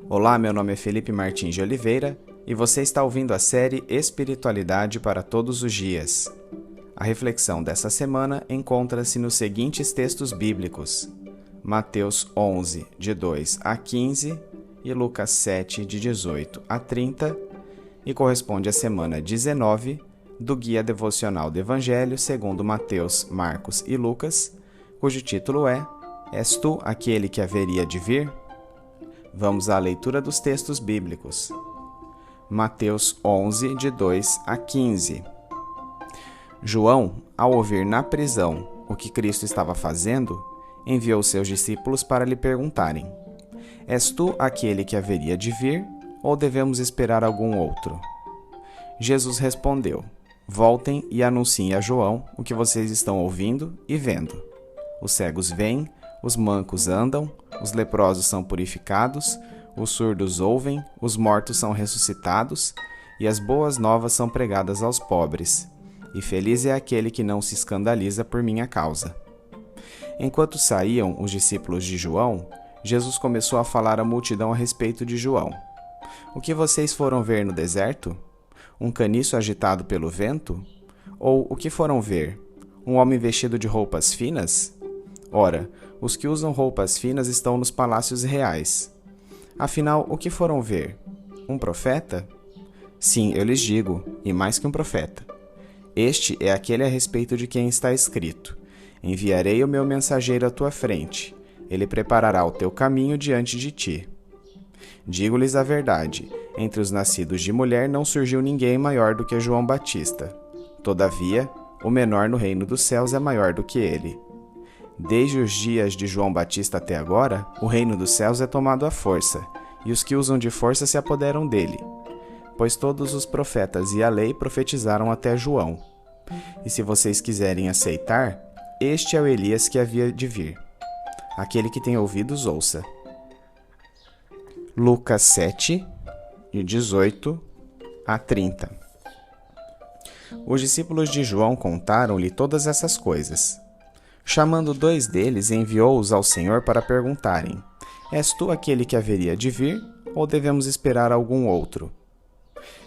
Olá, meu nome é Felipe Martins de Oliveira e você está ouvindo a série Espiritualidade para Todos os Dias. A reflexão dessa semana encontra-se nos seguintes textos bíblicos: Mateus 11, de 2 a 15 e Lucas 7, de 18 a 30, e corresponde à semana 19 do Guia Devocional do Evangelho segundo Mateus, Marcos e Lucas, cujo título é És tu aquele que haveria de vir? Vamos à leitura dos textos bíblicos. Mateus 11, de 2 a 15. João, ao ouvir na prisão o que Cristo estava fazendo, enviou seus discípulos para lhe perguntarem: És tu aquele que haveria de vir, ou devemos esperar algum outro? Jesus respondeu: Voltem e anunciem a João o que vocês estão ouvindo e vendo. Os cegos veem, os mancos andam, os leprosos são purificados, os surdos ouvem, os mortos são ressuscitados, e as boas novas são pregadas aos pobres. E feliz é aquele que não se escandaliza por minha causa. Enquanto saíam os discípulos de João, Jesus começou a falar à multidão a respeito de João. O que vocês foram ver no deserto? Um caniço agitado pelo vento? Ou o que foram ver? Um homem vestido de roupas finas? Ora, os que usam roupas finas estão nos palácios reais. Afinal, o que foram ver? Um profeta? Sim, eu lhes digo, e mais que um profeta. Este é aquele a respeito de quem está escrito: Enviarei o meu mensageiro à tua frente. Ele preparará o teu caminho diante de ti. Digo-lhes a verdade, entre os nascidos de mulher não surgiu ninguém maior do que João Batista. Todavia, o menor no reino dos céus é maior do que ele. Desde os dias de João Batista até agora, o reino dos céus é tomado à força, e os que usam de força se apoderam dele. Pois todos os profetas e a lei profetizaram até João. E se vocês quiserem aceitar, este é o Elias que havia de vir. Aquele que tem ouvidos, ouça. Lucas 7, de 18 a 30. Os discípulos de João contaram-lhe todas essas coisas. Chamando 2 deles, enviou-os ao Senhor para perguntarem: És tu aquele que haveria de vir, ou devemos esperar algum outro?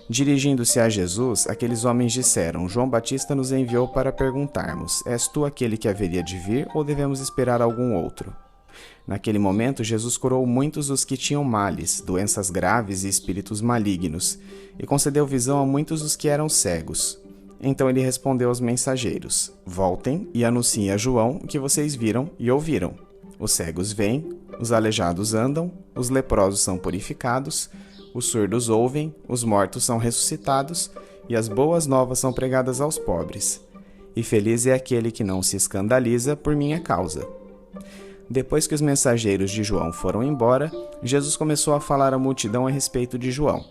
Dirigindo-se a Jesus, aqueles homens disseram: João Batista nos enviou para perguntarmos: És tu aquele que haveria de vir, ou devemos esperar algum outro? Naquele momento, Jesus curou muitos dos que tinham males, doenças graves e espíritos malignos, e concedeu visão a muitos dos que eram cegos. Então ele respondeu aos mensageiros: Voltem e anunciem a João o que vocês viram e ouviram. Os cegos veem, os aleijados andam, os leprosos são purificados, os surdos ouvem, os mortos são ressuscitados, e as boas novas são pregadas aos pobres. E feliz é aquele que não se escandaliza por minha causa. Depois que os mensageiros de João foram embora, Jesus começou a falar à multidão a respeito de João.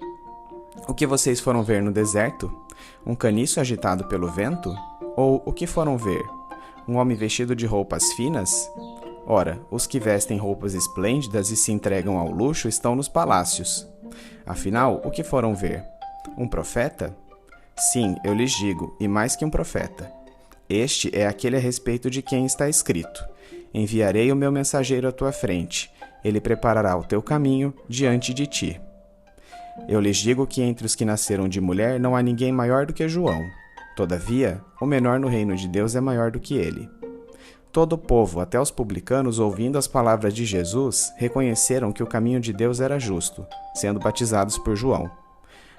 O que vocês foram ver no deserto? Um caniço agitado pelo vento? Ou o que foram ver? Um homem vestido de roupas finas? Ora, os que vestem roupas esplêndidas e se entregam ao luxo estão nos palácios. Afinal, o que foram ver? Um profeta? Sim, eu lhes digo, e mais que um profeta. Este é aquele a respeito de quem está escrito: Enviarei o meu mensageiro à tua frente. Ele preparará o teu caminho diante de ti. Eu lhes digo que entre os que nasceram de mulher não há ninguém maior do que João. Todavia, o menor no reino de Deus é maior do que ele. Todo o povo, até os publicanos, ouvindo as palavras de Jesus, reconheceram que o caminho de Deus era justo, sendo batizados por João.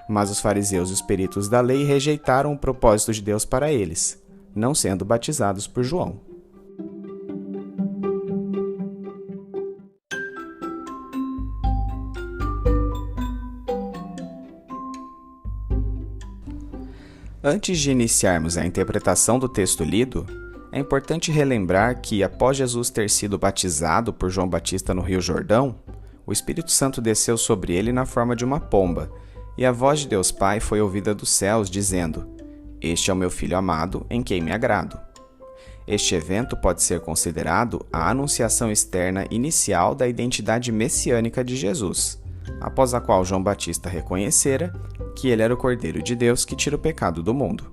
Mas os fariseus e os peritos da lei rejeitaram o propósito de Deus para eles, não sendo batizados por João. Antes de iniciarmos a interpretação do texto lido, é importante relembrar que, após Jesus ter sido batizado por João Batista no Rio Jordão, o Espírito Santo desceu sobre ele na forma de uma pomba, e a voz de Deus Pai foi ouvida dos céus, dizendo: Este é o meu Filho amado, em quem me agrado. Este evento pode ser considerado a anunciação externa inicial da identidade messiânica de Jesus, após a qual João Batista reconhecera que ele era o Cordeiro de Deus que tira o pecado do mundo.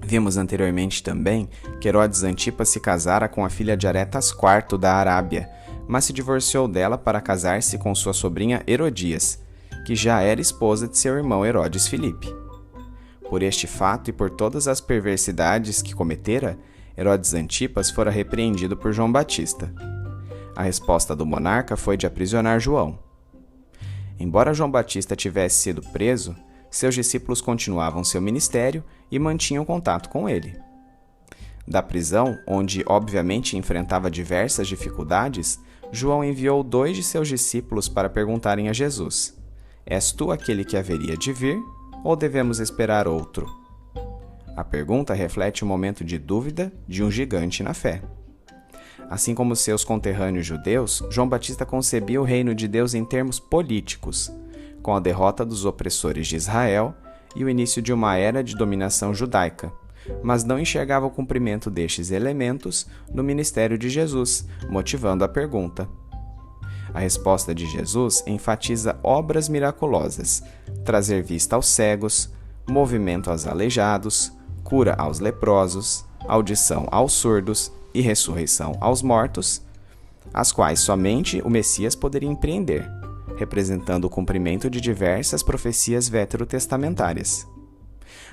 Vimos anteriormente também que Herodes Antipas se casara com a filha de Aretas IV da Arábia, mas se divorciou dela para casar-se com sua sobrinha Herodias, que já era esposa de seu irmão Herodes Filipe. Por este fato e por todas as perversidades que cometera, Herodes Antipas fora repreendido por João Batista. A resposta do monarca foi de aprisionar João. Embora João Batista tivesse sido preso, seus discípulos continuavam seu ministério e mantinham contato com ele. Da prisão, onde obviamente enfrentava diversas dificuldades, João enviou 2 de seus discípulos para perguntarem a Jesus: És tu aquele que haveria de vir, ou devemos esperar outro? A pergunta reflete um momento de dúvida de um gigante na fé. Assim como seus conterrâneos judeus, João Batista concebia o reino de Deus em termos políticos, com a derrota dos opressores de Israel e o início de uma era de dominação judaica, mas não enxergava o cumprimento destes elementos no ministério de Jesus, motivando a pergunta. A resposta de Jesus enfatiza obras miraculosas, trazer vista aos cegos, movimento aos aleijados, cura aos leprosos, audição aos surdos e ressurreição aos mortos, as quais somente o Messias poderia empreender, representando o cumprimento de diversas profecias veterotestamentárias.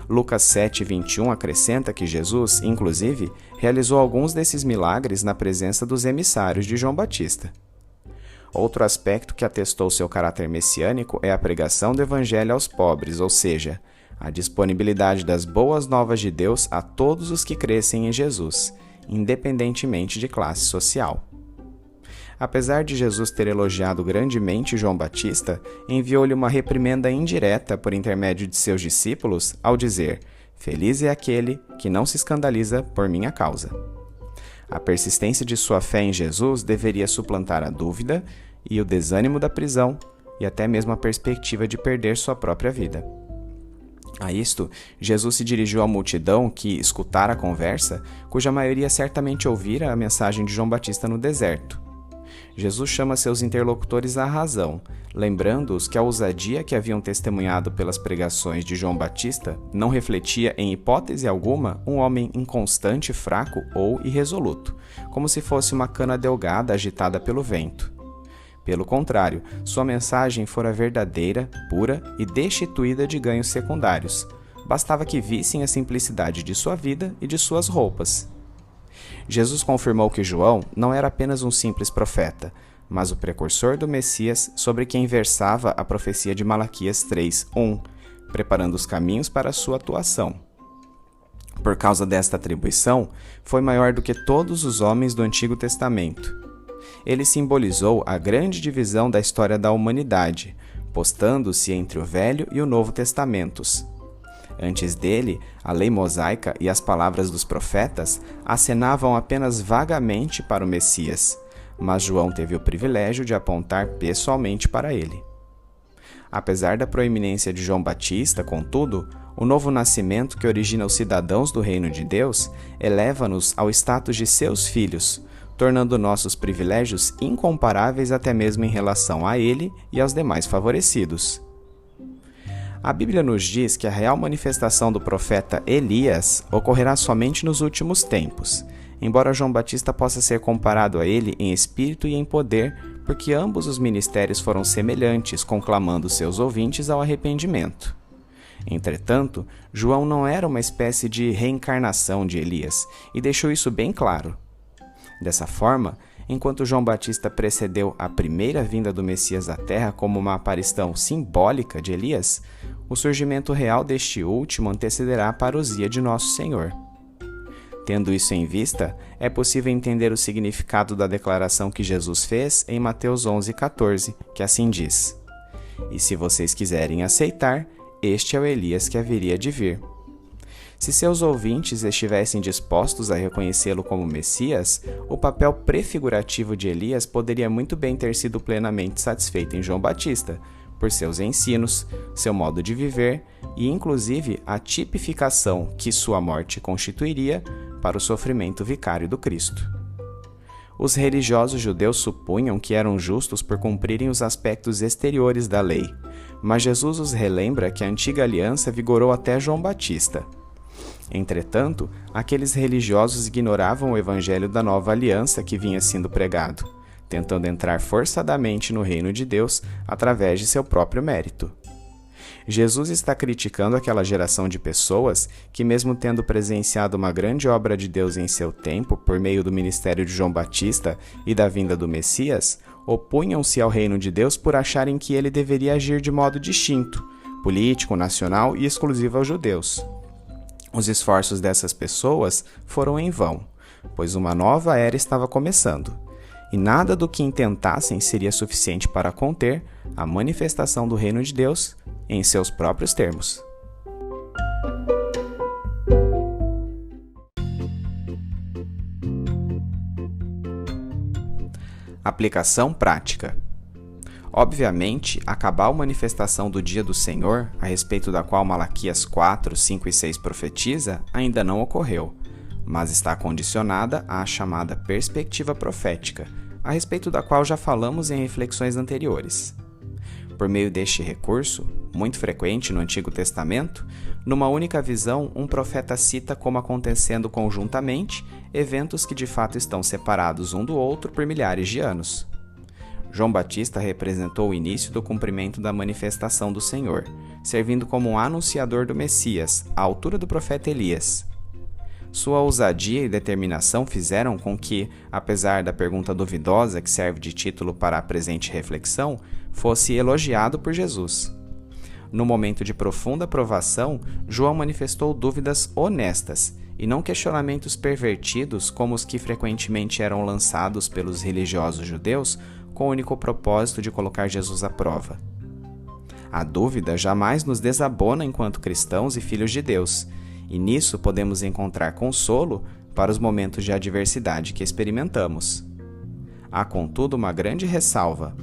Lucas 7:21 acrescenta que Jesus, inclusive, realizou alguns desses milagres na presença dos emissários de João Batista. Outro aspecto que atestou seu caráter messiânico é a pregação do evangelho aos pobres, ou seja, a disponibilidade das boas novas de Deus a todos os que crescem em Jesus, independentemente de classe social. Apesar de Jesus ter elogiado grandemente João Batista, enviou-lhe uma reprimenda indireta por intermédio de seus discípulos ao dizer: Feliz é aquele que não se escandaliza por minha causa. A persistência de sua fé em Jesus deveria suplantar a dúvida e o desânimo da prisão e até mesmo a perspectiva de perder sua própria vida. A isto, Jesus se dirigiu à multidão que escutara a conversa, cuja maioria certamente ouvira a mensagem de João Batista no deserto. Jesus chama seus interlocutores à razão, lembrando-os que a ousadia que haviam testemunhado pelas pregações de João Batista não refletia em hipótese alguma um homem inconstante, fraco ou irresoluto, como se fosse uma cana delgada agitada pelo vento. Pelo contrário, sua mensagem fora verdadeira, pura e destituída de ganhos secundários. Bastava que vissem a simplicidade de sua vida e de suas roupas. Jesus confirmou que João não era apenas um simples profeta, mas o precursor do Messias sobre quem versava a profecia de Malaquias 3:1, preparando os caminhos para a sua atuação. Por causa desta atribuição, foi maior do que todos os homens do Antigo Testamento. Ele simbolizou a grande divisão da história da humanidade, postando-se entre o Velho e o Novo Testamentos. Antes dele, a lei mosaica e as palavras dos profetas acenavam apenas vagamente para o Messias, mas João teve o privilégio de apontar pessoalmente para ele. Apesar da proeminência de João Batista, contudo, o novo nascimento que origina os cidadãos do reino de Deus eleva-nos ao status de seus filhos, tornando nossos privilégios incomparáveis até mesmo em relação a ele e aos demais favorecidos. A Bíblia nos diz que a real manifestação do profeta Elias ocorrerá somente nos últimos tempos, embora João Batista possa ser comparado a ele em espírito e em poder, porque ambos os ministérios foram semelhantes, conclamando seus ouvintes ao arrependimento. Entretanto, João não era uma espécie de reencarnação de Elias, e deixou isso bem claro. Dessa forma, enquanto João Batista precedeu a primeira vinda do Messias à Terra como uma aparição simbólica de Elias, o surgimento real deste último antecederá a parousia de Nosso Senhor. Tendo isso em vista, é possível entender o significado da declaração que Jesus fez em Mateus 11:14, que assim diz: E se vocês quiserem aceitar, este é o Elias que haveria de vir. Se seus ouvintes estivessem dispostos a reconhecê-lo como Messias, o papel prefigurativo de Elias poderia muito bem ter sido plenamente satisfeito em João Batista, por seus ensinos, seu modo de viver e, inclusive, a tipificação que sua morte constituiria para o sofrimento vicário do Cristo. Os religiosos judeus supunham que eram justos por cumprirem os aspectos exteriores da lei, mas Jesus os relembra que a antiga aliança vigorou até João Batista. Entretanto, aqueles religiosos ignoravam o evangelho da nova aliança que vinha sendo pregado, tentando entrar forçadamente no reino de Deus através de seu próprio mérito. Jesus está criticando aquela geração de pessoas que, mesmo tendo presenciado uma grande obra de Deus em seu tempo, por meio do ministério de João Batista e da vinda do Messias, opunham-se ao reino de Deus por acharem que ele deveria agir de modo distinto, político, nacional e exclusivo aos judeus. Os esforços dessas pessoas foram em vão, pois uma nova era estava começando, e nada do que intentassem seria suficiente para conter a manifestação do reino de Deus em seus próprios termos. Aplicação prática. Obviamente, a cabal manifestação do dia do Senhor, a respeito da qual Malaquias 4, 5 e 6 profetiza, ainda não ocorreu, mas está condicionada à chamada perspectiva profética, a respeito da qual já falamos em reflexões anteriores. Por meio deste recurso, muito frequente no Antigo Testamento, numa única visão, um profeta cita como acontecendo conjuntamente eventos que de fato estão separados um do outro por milhares de anos. João Batista representou o início do cumprimento da manifestação do Senhor, servindo como um anunciador do Messias, à altura do profeta Elias. Sua ousadia e determinação fizeram com que, apesar da pergunta duvidosa que serve de título para a presente reflexão, fosse elogiado por Jesus. No momento de profunda provação, João manifestou dúvidas honestas e não questionamentos pervertidos como os que frequentemente eram lançados pelos religiosos judeus com o único propósito de colocar Jesus à prova. A dúvida jamais nos desabona enquanto cristãos e filhos de Deus, e nisso podemos encontrar consolo para os momentos de adversidade que experimentamos. Há, contudo, uma grande ressalva.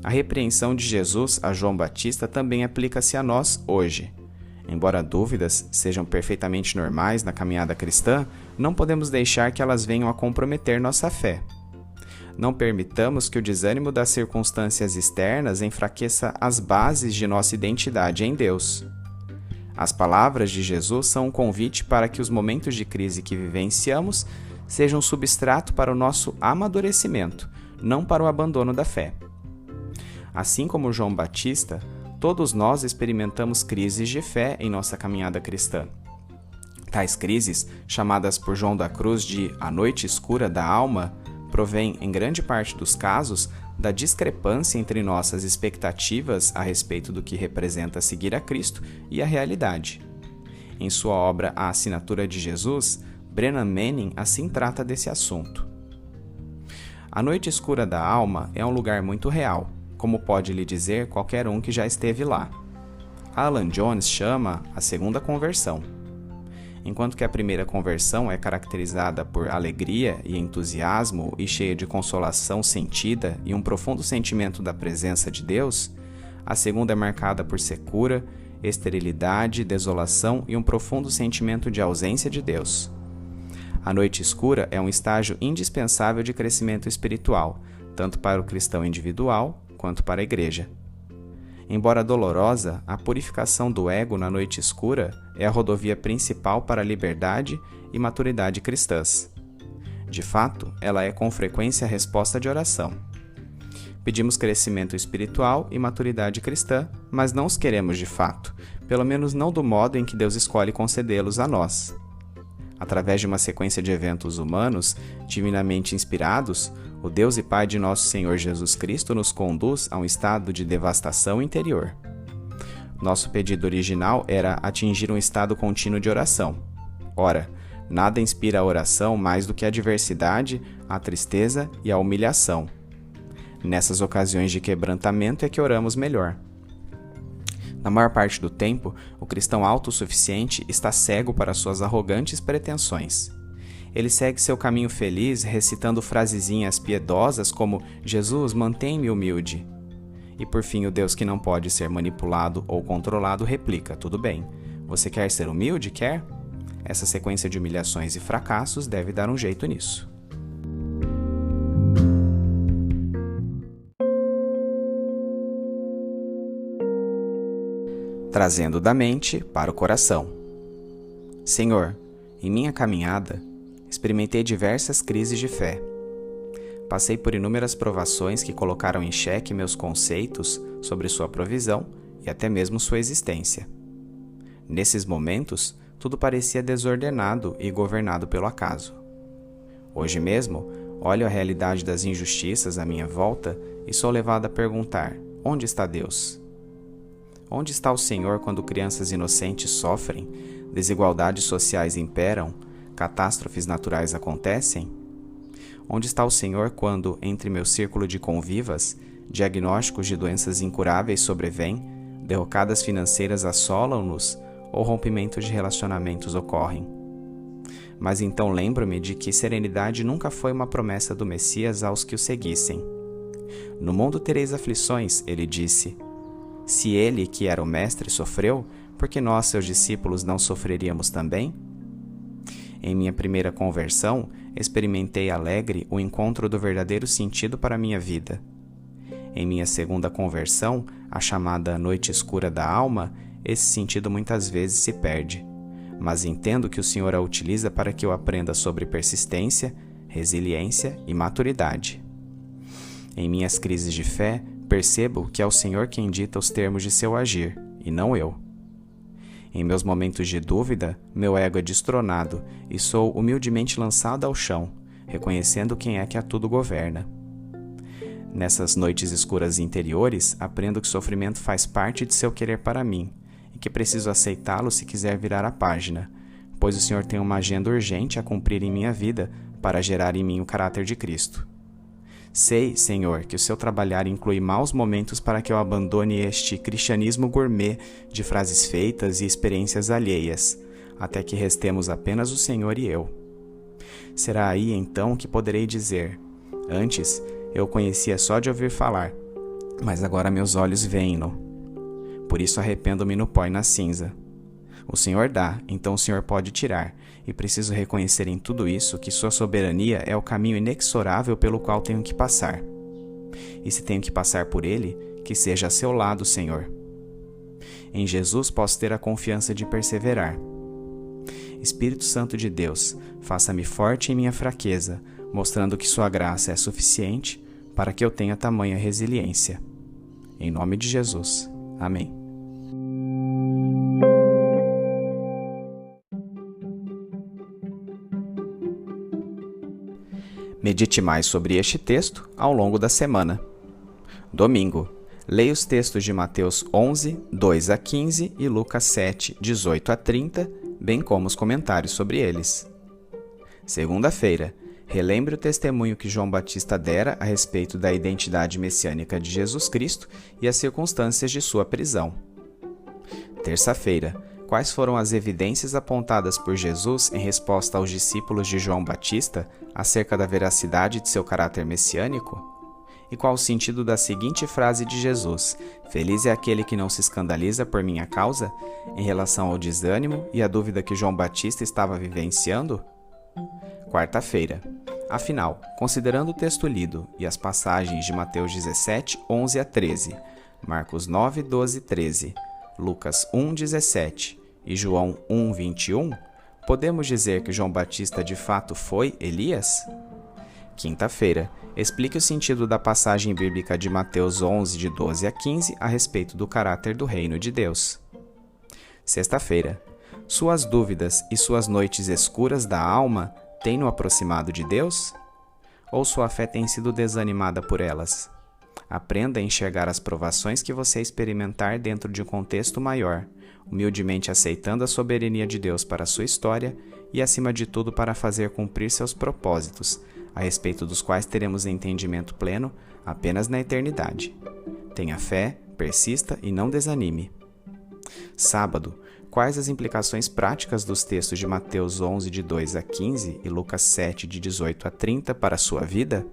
A repreensão de Jesus a João Batista também aplica-se a nós hoje. Embora dúvidas sejam perfeitamente normais na caminhada cristã, não podemos deixar que elas venham a comprometer nossa fé. Não permitamos que o desânimo das circunstâncias externas enfraqueça as bases de nossa identidade em Deus. As palavras de Jesus são um convite para que os momentos de crise que vivenciamos sejam um substrato para o nosso amadurecimento, não para o abandono da fé. Assim como João Batista, todos nós experimentamos crises de fé em nossa caminhada cristã. Tais crises, chamadas por João da Cruz de a noite escura da alma, provém, em grande parte dos casos, da discrepância entre nossas expectativas a respeito do que representa seguir a Cristo e a realidade. Em sua obra A Assinatura de Jesus, Brennan Manning assim trata desse assunto. A noite escura da alma é um lugar muito real, como pode lhe dizer qualquer um que já esteve lá. Alan Jones chama a segunda conversão. Enquanto que a primeira conversão é caracterizada por alegria e entusiasmo e cheia de consolação sentida e um profundo sentimento da presença de Deus, a segunda é marcada por secura, esterilidade, desolação e um profundo sentimento de ausência de Deus. A noite escura é um estágio indispensável de crescimento espiritual, tanto para o cristão individual quanto para a igreja. Embora dolorosa, a purificação do ego na noite escura é a rodovia principal para a liberdade e maturidade cristãs. De fato, ela é com frequência a resposta de oração. Pedimos crescimento espiritual e maturidade cristã, mas não os queremos de fato, pelo menos não do modo em que Deus escolhe concedê-los a nós. Através de uma sequência de eventos humanos, divinamente inspirados, o Deus e Pai de nosso Senhor Jesus Cristo nos conduz a um estado de devastação interior. Nosso pedido original era atingir um estado contínuo de oração. Ora, nada inspira a oração mais do que a adversidade, a tristeza e a humilhação. Nessas ocasiões de quebrantamento é que oramos melhor. Na maior parte do tempo, o cristão autossuficiente está cego para suas arrogantes pretensões. Ele segue seu caminho feliz recitando frasezinhas piedosas como Jesus, mantém-me humilde. E por fim, o Deus que não pode ser manipulado ou controlado replica, tudo bem. Você quer ser humilde? Quer? Essa sequência de humilhações e fracassos deve dar um jeito nisso. Trazendo da mente para o coração. Senhor, em minha caminhada, experimentei diversas crises de fé. Passei por inúmeras provações que colocaram em xeque meus conceitos sobre sua provisão e até mesmo sua existência. Nesses momentos, tudo parecia desordenado e governado pelo acaso. Hoje mesmo, olho a realidade das injustiças à minha volta e sou levado a perguntar: onde está Deus? Onde está o Senhor quando crianças inocentes sofrem, desigualdades sociais imperam, catástrofes naturais acontecem? Onde está o Senhor quando, entre meu círculo de convivas, diagnósticos de doenças incuráveis sobrevêm, derrocadas financeiras assolam-nos ou rompimentos de relacionamentos ocorrem? Mas então lembro-me de que serenidade nunca foi uma promessa do Messias aos que o seguissem. No mundo tereis aflições, ele disse. Se ele, que era o Mestre, sofreu, por que nós, seus discípulos, não sofreríamos também? Em minha primeira conversão, experimentei alegre o encontro do verdadeiro sentido para a minha vida. Em minha segunda conversão, a chamada noite escura da alma, esse sentido muitas vezes se perde. Mas entendo que o Senhor a utiliza para que eu aprenda sobre persistência, resiliência e maturidade. Em minhas crises de fé, percebo que é o Senhor quem dita os termos de seu agir, e não eu. Em meus momentos de dúvida, meu ego é destronado e sou humildemente lançado ao chão, reconhecendo quem é que a tudo governa. Nessas noites escuras interiores, aprendo que o sofrimento faz parte de seu querer para mim e que preciso aceitá-lo se quiser virar a página, pois o Senhor tem uma agenda urgente a cumprir em minha vida para gerar em mim o caráter de Cristo. Sei, Senhor, que o seu trabalhar inclui maus momentos para que eu abandone este cristianismo gourmet de frases feitas e experiências alheias, até que restemos apenas o Senhor e eu. Será aí, então, que poderei dizer: antes, eu o conhecia só de ouvir falar, mas agora meus olhos veem-no. Por isso arrependo-me no pó e na cinza. O Senhor dá, então o Senhor pode tirar, e preciso reconhecer em tudo isso que sua soberania é o caminho inexorável pelo qual tenho que passar. E se tenho que passar por ele, que seja a seu lado, Senhor. Em Jesus posso ter a confiança de perseverar. Espírito Santo de Deus, faça-me forte em minha fraqueza, mostrando que sua graça é suficiente para que eu tenha tamanha resiliência. Em nome de Jesus. Amém. Medite mais sobre este texto ao longo da semana. Domingo, leia os textos de Mateus 11, 2 a 15 e Lucas 7, 18 a 30, bem como os comentários sobre eles. Segunda-feira, relembre o testemunho que João Batista dera a respeito da identidade messiânica de Jesus Cristo e as circunstâncias de sua prisão. Terça-feira, quais foram as evidências apontadas por Jesus em resposta aos discípulos de João Batista acerca da veracidade de seu caráter messiânico? E qual o sentido da seguinte frase de Jesus: "Feliz é aquele que não se escandaliza por minha causa", em relação ao desânimo e à dúvida que João Batista estava vivenciando? Quarta-feira. Afinal, considerando o texto lido e as passagens de Mateus 17, 11 a 13, Marcos 9, 12 e 13, Lucas 1, 17 e João 1, 21, podemos dizer que João Batista de fato foi Elias? Quinta-feira, explique o sentido da passagem bíblica de Mateus 11, de 12 a 15, a respeito do caráter do reino de Deus. Sexta-feira, suas dúvidas e suas noites escuras da alma têm-no aproximado de Deus? Ou sua fé tem sido desanimada por elas? Aprenda a enxergar as provações que você experimentar dentro de um contexto maior, humildemente aceitando a soberania de Deus para a sua história e, acima de tudo, para fazer cumprir seus propósitos, a respeito dos quais teremos entendimento pleno apenas na eternidade. Tenha fé, persista e não desanime. Sábado, quais as implicações práticas dos textos de Mateus 11, de 2 a 15 e Lucas 7, de 18 a 30 para a sua vida?